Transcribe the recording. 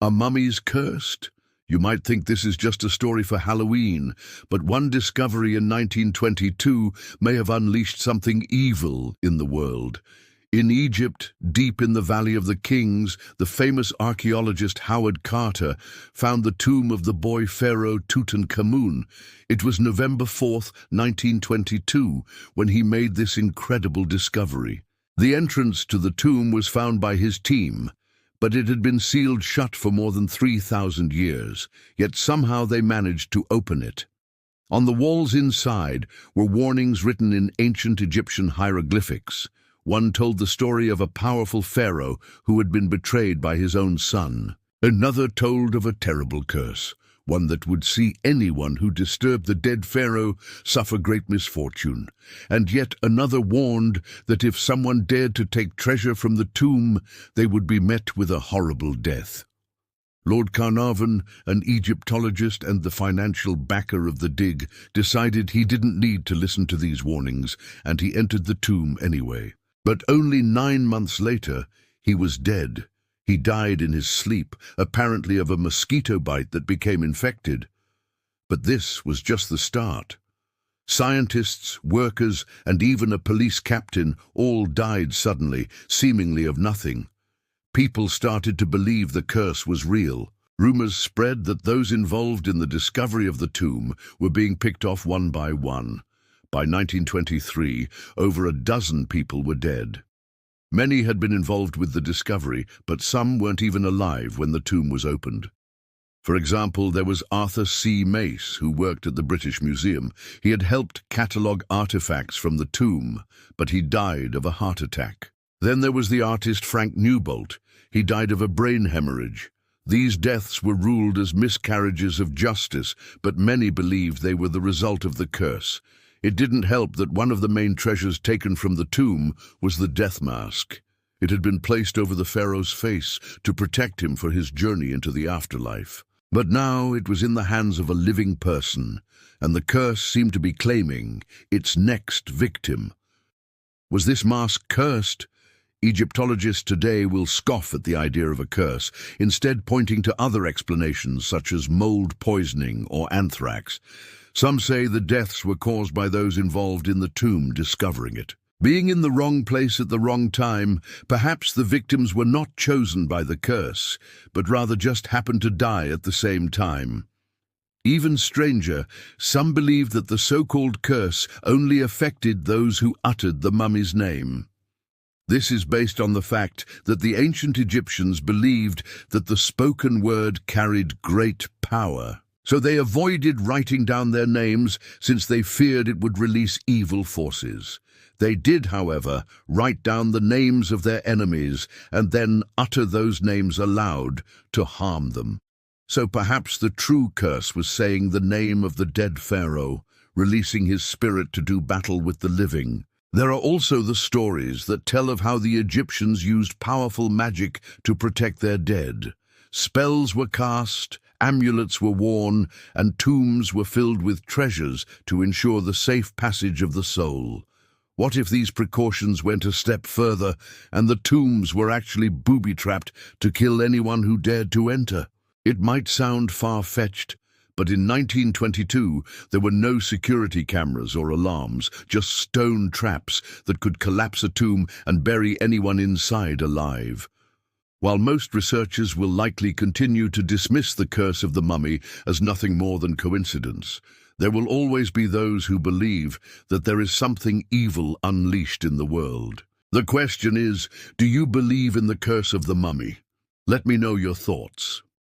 Are mummies cursed? You might think this is just a story for Halloween, but one discovery in 1922 may have unleashed something evil in the world. In Egypt, deep in the Valley of the Kings, the famous archaeologist Howard Carter found the tomb of the boy Pharaoh Tutankhamun. It was November 4th, 1922, when he made this incredible discovery. The entrance to the tomb was found by his team, but it had been sealed shut for more than 3,000 years, yet somehow they managed to open it. On the walls inside were warnings written in ancient Egyptian hieroglyphics. One told the story of a powerful pharaoh who had been betrayed by his own son. Another told of a terrible curse, one that would see anyone who disturbed the dead pharaoh suffer great misfortune. And yet another warned that if someone dared to take treasure from the tomb, they would be met with a horrible death. Lord Carnarvon, an Egyptologist and the financial backer of the dig, decided he didn't need to listen to these warnings, and he entered the tomb anyway. But only 9 months later, he was dead. He died in his sleep, apparently of a mosquito bite that became infected. But this was just the start. Scientists, workers, and even a police captain all died suddenly, seemingly of nothing. People started to believe the curse was real. Rumors spread that those involved in the discovery of the tomb were being picked off one by one. By 1923, over a dozen people were dead. Many had been involved with the discovery, but some weren't even alive when the tomb was opened. For example, there was Arthur C. Mace, who worked at the British Museum. He had helped catalogue artifacts from the tomb, but he died of a heart attack. Then there was the artist Frank Newbolt. He died of a brain hemorrhage. These deaths were ruled as miscarriages of justice, but many believed they were the result of the curse. It didn't help that one of the main treasures taken from the tomb was the death mask. It had been placed over the pharaoh's face to protect him for his journey into the afterlife. But now it was in the hands of a living person, and the curse seemed to be claiming its next victim. Was this mask cursed? Egyptologists today will scoff at the idea of a curse, instead pointing to other explanations such as mold poisoning or anthrax. Some say the deaths were caused by those involved in the tomb discovering it. Being in the wrong place at the wrong time, perhaps the victims were not chosen by the curse, but rather just happened to die at the same time. Even stranger, some believe that the so-called curse only affected those who uttered the mummy's name. This is based on the fact that the ancient Egyptians believed that the spoken word carried great power. So they avoided writing down their names since they feared it would release evil forces. They did, however, write down the names of their enemies and then utter those names aloud to harm them. So perhaps the true curse was saying the name of the dead pharaoh, releasing his spirit to do battle with the living. There are also the stories that tell of how the Egyptians used powerful magic to protect their dead. Spells were cast, amulets were worn, and tombs were filled with treasures to ensure the safe passage of the soul. What if these precautions went a step further and the tombs were actually booby-trapped to kill anyone who dared to enter? It might sound far-fetched, but in 1922 there were no security cameras or alarms, just stone traps that could collapse a tomb and bury anyone inside alive. While most researchers will likely continue to dismiss the curse of the mummy as nothing more than coincidence, there will always be those who believe that there is something evil unleashed in the world. The question is, do you believe in the curse of the mummy? Let me know your thoughts.